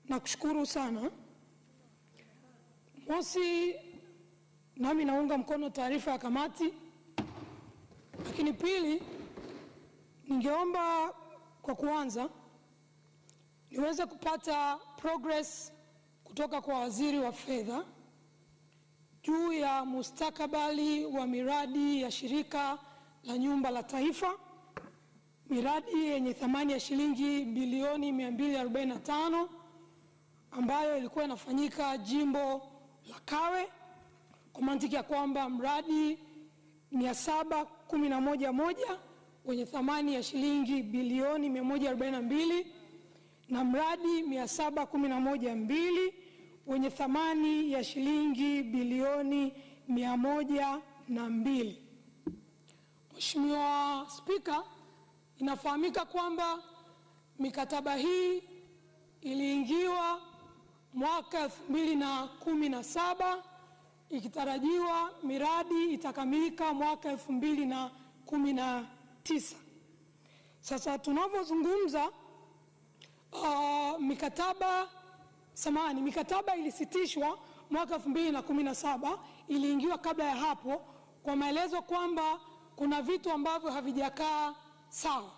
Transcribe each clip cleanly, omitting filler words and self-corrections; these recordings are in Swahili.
nakushukuru sana. Mosi, nami naunga mkono taarifa ya kamati. Lakini pili, ningeomba kwa kuanza niweze kupata progress kutoka kwa waziri wa fedha juu ya mustakabali wa miradi ya shirika la nyumba la taifa, miradi yenye thamani ya shilingi bilioni 245 ambayo ilikuwa inafanyika jimbo la Kawe, kwa mantiki ya kwamba mradi 711 wenye thamani ya shilingi bilioni 142 na mradi 711 wenye thamani ya shilingi bilioni 102. Mheshimiwa Spika, inafahamika kwamba mikataba hii iliingiwa mwaka 2017 ikitarajiwa miradi itakamilika mwaka 2019. Sasa tunavyozungumza mikataba ilisitishwa mwaka 2017, iliingiwa kabla ya hapo kwa maelezo kwamba kuna vitu ambavyo havijakaa sawa.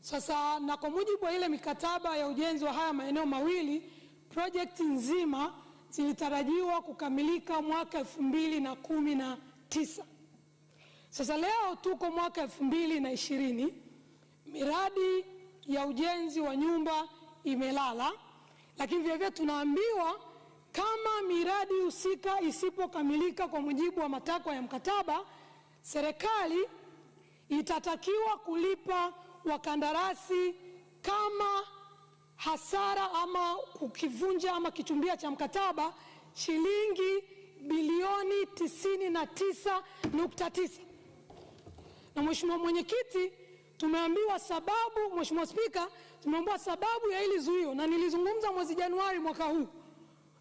Sasa na kwa mujibu wa ile mikataba ya ujenzi wa haya maeneo mawili, project nzima zilitarajiwa kukamilika mwaka 2019. Sasa leo tuko mwaka 2020, miradi ya ujenzi wa nyumba imelala, lakini vile tunaambiwa kama miradi husika isipokamilika kwa mujibu wa matakwa ya mkataba, serikali itatakiwa kulipa wakandarasi kama hasara ama kukivunja ama kichumbia cha mkataba shilingi bilioni 99.9. Na Mheshimiwa Mwenyekiti, tumeambiwa sababu, Mheshimiwa Spika, tumeambiwa sababu ya hili zuio, na nilizungumza mwezi Januari mwaka huu,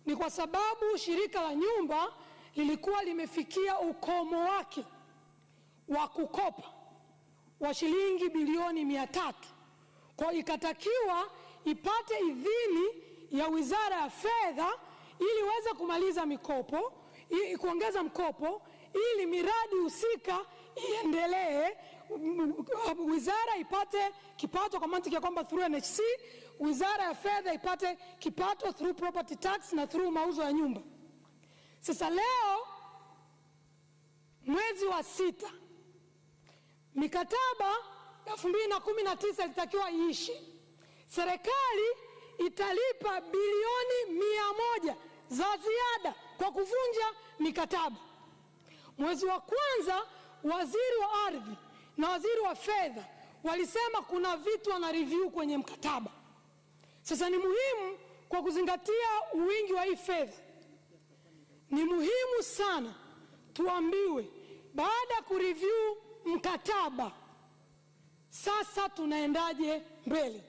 ni kwa sababu shirika la nyumba lilikuwa limefikia ukomo wake wa kukopa wa shilingi bilioni 300. Kwa ikatakiwa ipate idhini ya Wizara ya Fedha ili iweze kumaliza mikopo, kuongeza mkopo ili miradi husika iendelee, wizara ipate kipato kwa mantiki ya kwamba through NHC, Wizara ya Fedha ipate kipato through property tax na through mauzo ya nyumba. Sasa leo mwezi wa 6, mikataba 2019 ilitakiwa iishi. Serikali italipa bilioni 100 za ziada kwa kuvunja mikataba. Mwezi wa kwanza, waziri wa ardhi na waziri wa fedha walisema kuna vitu wana review kwenye mkataba. Sasa ni muhimu kwa kuzingatia wingi wa hii fedha, ni muhimu sana tuambiwe baada ya kureview mkataba sasa tunaendaje mbele.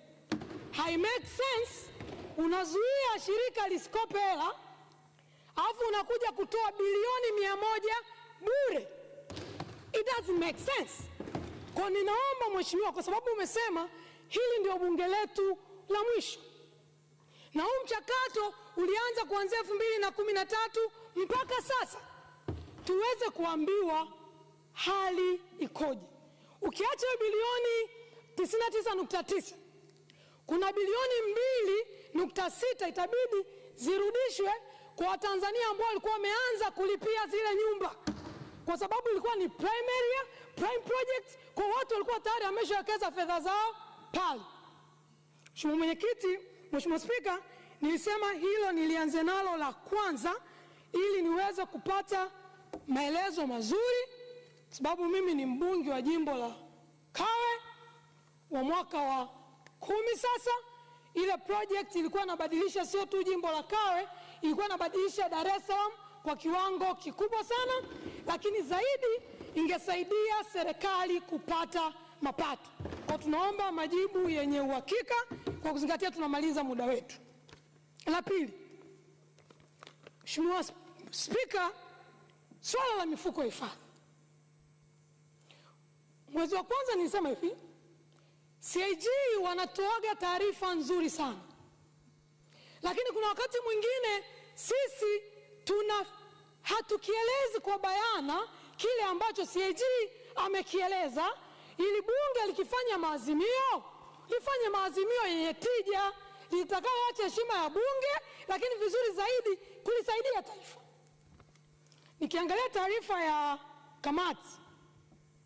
Hai make sense unazuia shirika lisikope hela alafu unakuja kutoa bilioni 100 bure. It doesn't make sense. Kwa ninaomba Mheshimiwa, kwa sababu umesema hili ndio bunge letu la mwisho, na huu mchakato ulianza kuanzia 2013 mpaka sasa, tuweze kuambiwa hali ikoje. Ukiacha bilioni 99.9, kuna bilioni 2.6 itabidi zirudishwe kwa Watanzania ambao walikuwa wameanza kulipia zile nyumba, kwa sababu ilikuwa ni prime project, kwa watu walikuwa tayari wameshawekeza fedha zao pale. Mheshimiwa Mwenyekiti, Mheshimiwa Spika, nilisema hilo nilianze nalo la kwanza ili niweze kupata maelezo mazuri, sababu mimi ni mbunge wa jimbo la Kawe wa mwaka wa 10 sasa. Ile project ilikuwa inabadilisha sio tu jimbo la Kawe, ilikuwa inabadilisha Dar es Salaam kwa kiwango kikubwa sana, lakini zaidi ingesaidia serikali kupata mapato. Kwa tunaomba majibu yenye uhakika kwa kuzingatia tunamaliza muda wetu. La pili, Mheshimiwa Spika, swala la mifuko ya hifadhi. Mwezi wa kwanza nilisema hivi, CAG wanatoaga taarifa nzuri sana, lakini kuna wakati mwingine sisi hatukielezi kwa bayana kile ambacho CAG amekieleza, ili bunge likifanya maazimio lifanye maazimio yenye tija, litakaoacha heshima ya bunge, lakini vizuri zaidi kulisaidia taifa. Nikiangalia taarifa ya kamati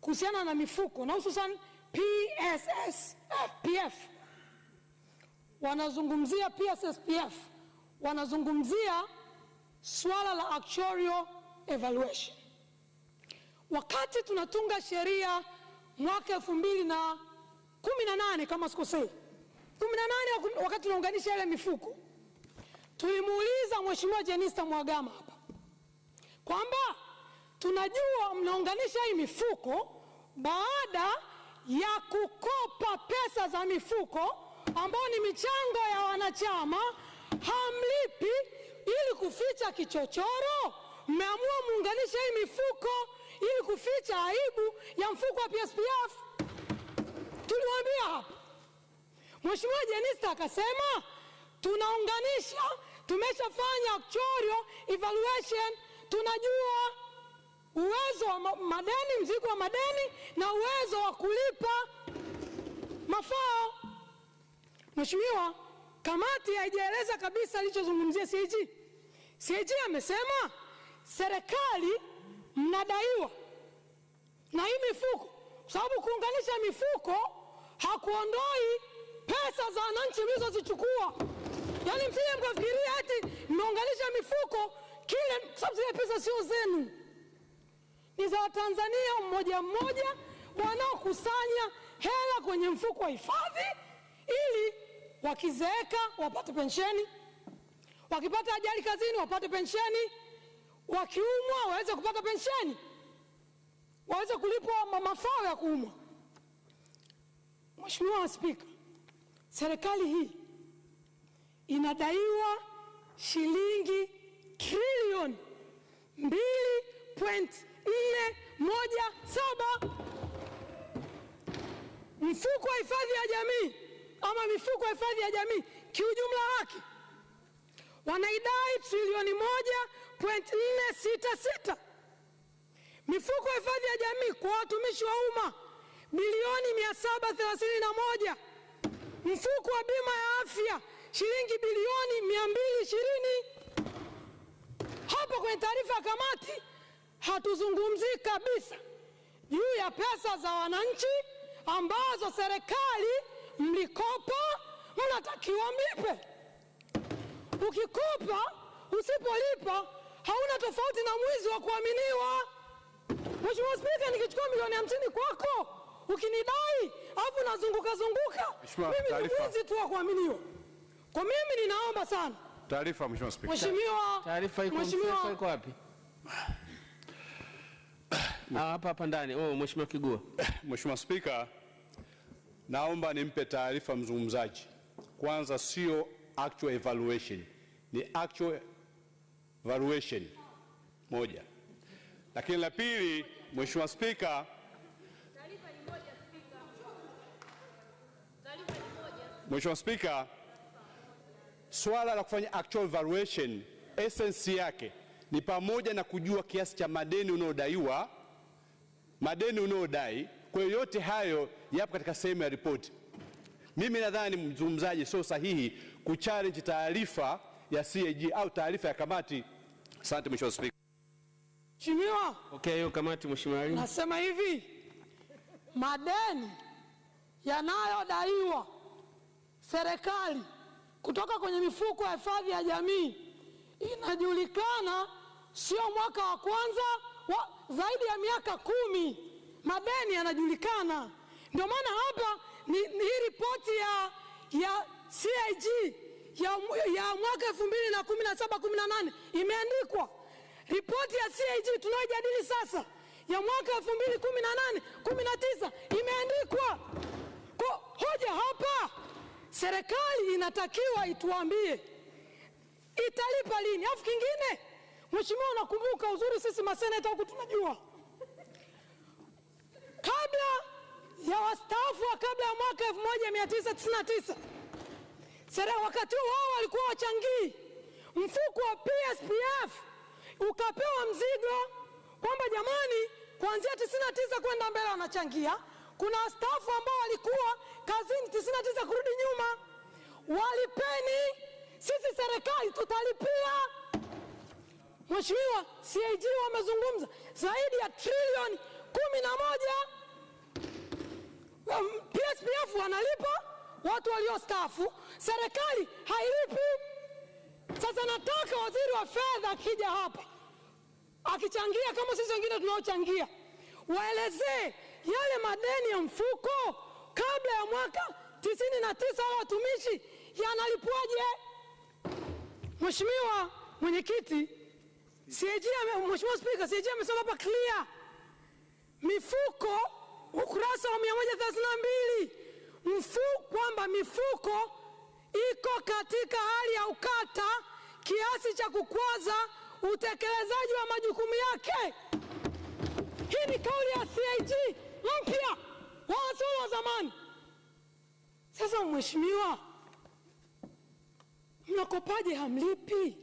kuhusiana na mifuko na hususan PSSPF, wanazungumzia PSSPF, wanazungumzia swala la actuarial evaluation. Wakati tunatunga sheria mwaka 2018 kama sikosei, 18 wakati tunaunganisha ile mifuko, tulimuuliza Mheshimiwa Jenista Mhagama hapa kwamba tunajua mnaunganisha hii mifuko baada ya kukopa pesa za mifuko ambao ni michango ya wanachama, hamlipi ili kuficha kichochoro, mmeamua muunganisha hii mifuko ili kuficha aibu ya mfuko wa PSPF. Tulimwambia hapa, Mheshimiwa Jenista akasema tunaunganisha, tumeshafanya actuarial evaluation, tunajua uwezo wa madeni, mzigo wa madeni na uwezo wa kulipa mafao. Mheshimiwa, kamati haijaeleza kabisa alichozungumzia CAG. CAG amesema serikali mnadaiwa na hii mifuko, kwa sababu kuunganisha mifuko hakuondoi pesa za wananchi mlizozichukua. Yaani msije mkafikiria ati mmeunganisha mifuko kile, sababu zile pesa sio zenu, ni za Watanzania mmoja mmoja wanaokusanya hela kwenye mfuko wa hifadhi ili wakizeeka wapate pensheni, wakipata ajali kazini wapate pensheni, wakiumwa waweze kupata pensheni, waweze kulipwa mafao ya kuumwa. Mheshimiwa Spika, serikali hii inadaiwa shilingi trilioni 2.417. Mfuko wa hifadhi ya jamii ama mifuko ya hifadhi ya jamii kiujumla wake wanaidai trilioni 1.466. Mifuko ya hifadhi ya jamii kwa watumishi wa umma bilioni 731. Mfuko wa bima ya afya shilingi bilioni 220. Hapo kwenye taarifa ya kamati hatuzungumzii kabisa juu ya pesa za wananchi ambazo serikali mlikopa, mnatakiwa mlipe. Ukikopa usipolipa hauna tofauti na mwizi wa kuaminiwa. Mheshimiwa Spika, nikichukua milioni 50 kwako ukinidai alafu nazunguka mimi ni mwizi tu wa kuaminiwa. Kwa mimi ninaomba sana taarifa. Mheshimiwa Spika, Mheshimiwa, taarifa iko wapi? Hapa ndani. Mheshimiwa Kigua. Mheshimiwa Spika, naomba nimpe taarifa mzungumzaji. Kwanza sio actual evaluation, ni actual valuation moja. Lakini la pili, Mheshimiwa Spika, Mheshimiwa Spika, swala la kufanya actual valuation essence yake ni pamoja na kujua kiasi cha madeni unaodaiwa, madeni unaodai. Kwa hiyo yote hayo yapo katika sehemu ya ripoti. Mimi nadhani mzungumzaji sio sahihi kuchallenge taarifa ya CAG au taarifa ya kamati. Asante Mheshimiwa Spika. Mheshimiwa, hiyo kamati Mheshimiwa Ali. Nasema hivi, madeni yanayodaiwa serikali kutoka kwenye mifuko ya hifadhi ya jamii inajulikana, sio mwaka wa kwanza, zaidi ya miaka 10 madeni yanajulikana. Ndio maana hapa ni hii ripoti ya CAG ya mwaka 2017-18 imeandikwa. Ripoti ya CAG tunayojadili sasa ya mwaka 2018-19 imeandikwa. Kwa hoja hapa, serikali inatakiwa ituambie italipa lini. Afu kingine, Mheshimiwa, unakumbuka uzuri sisi maseneta huku tunajua kabla ya wastaafu wa kabla ya mwaka 1999 wakati wao walikuwa wachangii mfuko wa PSPF ukapewa mzigo kwamba jamani, kuanzia 99 kwenda mbele wanachangia. Kuna wastaafu ambao walikuwa kazini 99 kurudi nyuma, walipeni, sisi serikali tutalipia. Mheshimiwa CAG wamezungumza zaidi ya trilioni 11. PSPF wanalipa watu waliostaafu, serikali hailipi. Sasa nataka waziri wa fedha akija hapa akichangia kama sisi wengine tunaochangia, waelezee yale madeni ya mfuko kabla ya mwaka 99 wa watumishi yanalipwaje. Mheshimiwa Mwenyekiti, Mheshimiwa Spika, CAG amesema hapa clear, mifuko, ukurasa wa 132, kwamba mifuko iko katika hali ya ukata kiasi cha kukwaza utekelezaji wa majukumu yake. Hii ni kauli ya CAG mpya, wala sio wa zamani. Sasa mheshimiwa, mnakopaje hamlipi?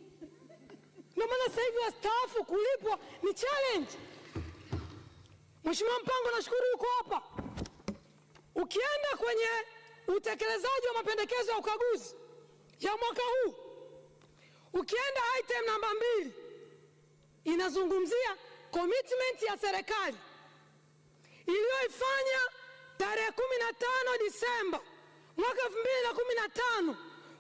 Ndio maana sasa hivi wastaafu kulipwa ni challenge. Mheshimiwa Mpango, nashukuru uko hapa. Ukienda kwenye utekelezaji wa mapendekezo ya ukaguzi ya mwaka huu, ukienda item namba 2 inazungumzia commitment ya serikali iliyoifanya tarehe 15 Disemba mwaka 2015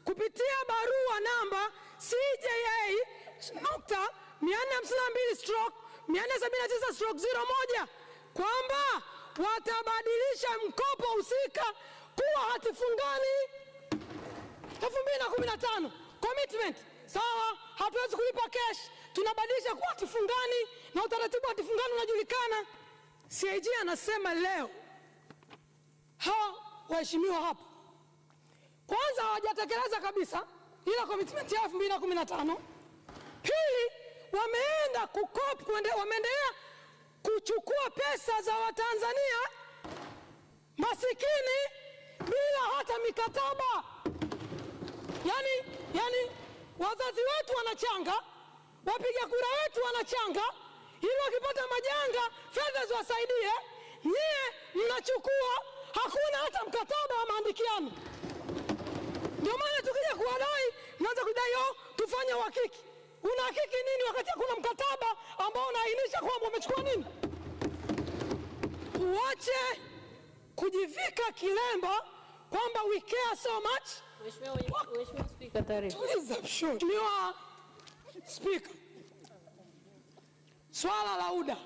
kupitia barua namba CJA.452/479/01 kwamba watabadilisha mkopo husika kuwa hati fungani. 2015 commitment, sawa, hatuwezi kulipa cash, tunabadilisha kuwa hati fungani na utaratibu wa hati fungani unajulikana. CAG anasema leo hawa waheshimiwa hapa kwanza hawajatekeleza kabisa ila commitment ya 2015. Pili, wameenda kukopa, wameendelea kuchukua pesa za Watanzania masikini bila hata mikataba. Yani wazazi wetu wanachanga, wapiga kura wetu wanachanga, ili wakipata majanga fedha ziwasaidie. Nyie mnachukua, hakuna hata mkataba wa maandikiano. Ndio maana tukija kuwadai, mnaanza kudai tufanye uhakiki. Unahakiki nini wakati hakuna mkataba ambao unaainisha kwamba umechukua nini? Uache kujivika kilemba kwamba we care so much. Mheshimiwa Spika, taarifa. Mheshimiwa Spika, swala la UDA.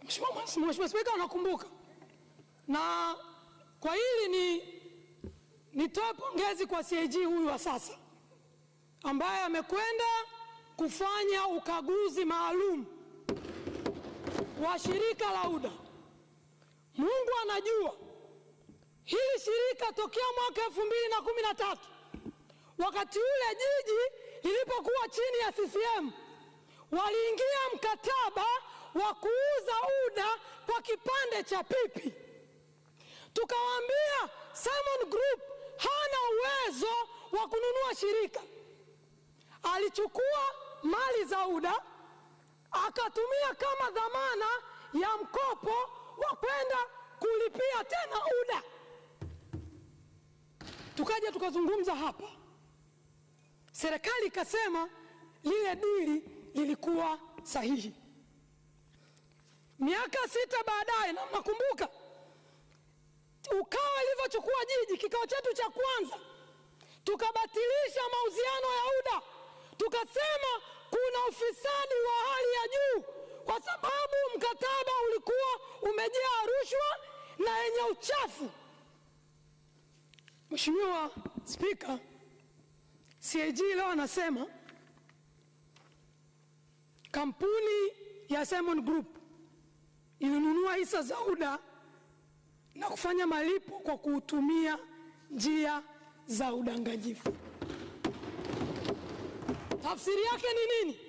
Mheshimiwa Spika, unakumbuka, na kwa hili nitoe pongezi kwa CAG huyu wa sasa ambaye amekwenda kufanya ukaguzi maalum wa shirika la UDA. Mungu anajua hili shirika tokea mwaka 2013 wakati ule jiji lilipokuwa chini ya CCM waliingia mkataba wa kuuza UDA kwa kipande cha pipi. Tukawaambia Simon Group hana uwezo wa kununua shirika. Alichukua mali za UDA akatumia kama dhamana ya mkopo wa kwenda kulipia tena UDA. Tukaja tukazungumza hapa, serikali ikasema lile dili lilikuwa sahihi. Miaka 6 baadaye, na mnakumbuka UKAWA ilivyochukua jiji, kikao chetu cha kwanza tukabatilisha mauziano ya UDA, tukasema kuna ufisadi wa hali ya juu kwa sababu mkataba ulikuwa umejaa rushwa na yenye uchafu. Mheshimiwa Spika, CAG leo anasema kampuni ya Simon Group ilinunua hisa za UDA na kufanya malipo kwa kutumia njia za udanganyifu. Tafsiri yake ni nini?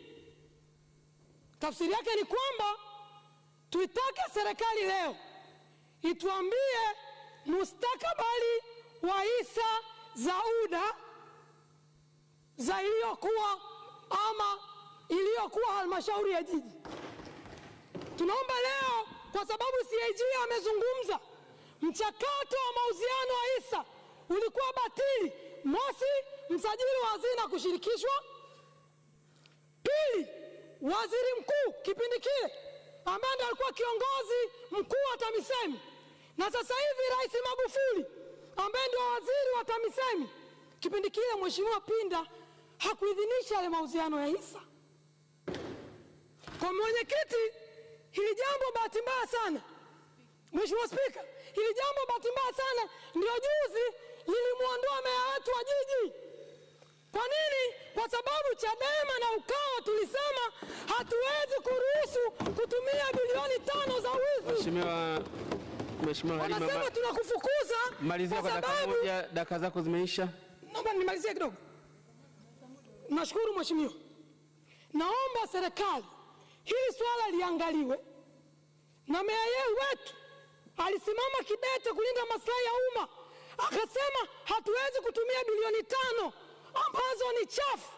Tafsiri yake ni kwamba tuitake serikali leo ituambie mustakabali wa hisa za UDA za iliyokuwa halmashauri ya jiji. Tunaomba leo, kwa sababu CAG amezungumza, mchakato wa mauziano wa hisa ulikuwa batili. Mosi, msajili wa hazina kushirikishwa. Pili, waziri mkuu kipindi kile ambaye ndiye alikuwa kiongozi mkuu wa TAMISEMI, na sasa hivi Rais Magufuli ambaye ndio waziri wa TAMISEMI, kipindi kile Mheshimiwa Pinda hakuidhinisha yale mauziano ya hisa. Kwa mwenyekiti, hili jambo bahati mbaya sana, Mheshimiwa Spika, hili jambo bahati mbaya sana ndio juzi lilimuondoa meya wetu wa jiji. Kwa nini? Kwa sababu Chadema na UKAWA tulisema hatuwezi kuruhusu kutumia bilioni 5 za wizi. Mheshimiwa Halima, wanasema tunakufukuza. Malizia kwa dakika moja, dakika zako zimeisha. Naomba nimalizie kidogo. Nashukuru Mheshimiwa. Naomba serikali hili swala liangaliwe, na meya wetu alisimama kidete kulinda maslahi ya umma, akasema hatuwezi kutumia bilioni 5 ambazo ni chafu.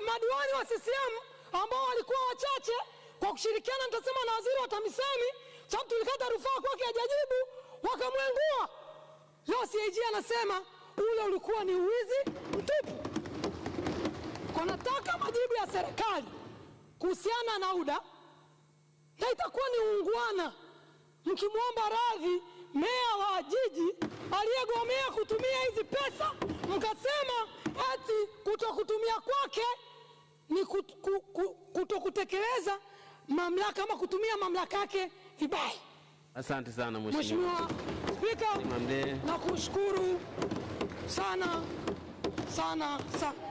Madiwani wa CCM ambao walikuwa wachache kwa kushirikiana nitasema na waziri wa TAMISEMI, sababu tulikata rufaa kwake hajajibu, wakamwengua. Leo CAG anasema ule ulikuwa ni uwizi mtupu. Kwa nataka majibu ya serikali kuhusiana na UDA, na itakuwa ni uungwana mkimwomba radhi meya wa jiji aliyegomea kutumia hizi pesa, mkasema eti kutokutumia kwake ni kutokutekeleza mamlaka ama kutumia mamlaka yake vibaya. Asante sana Mheshimiwa Spika, na kushukuru sana sana sana.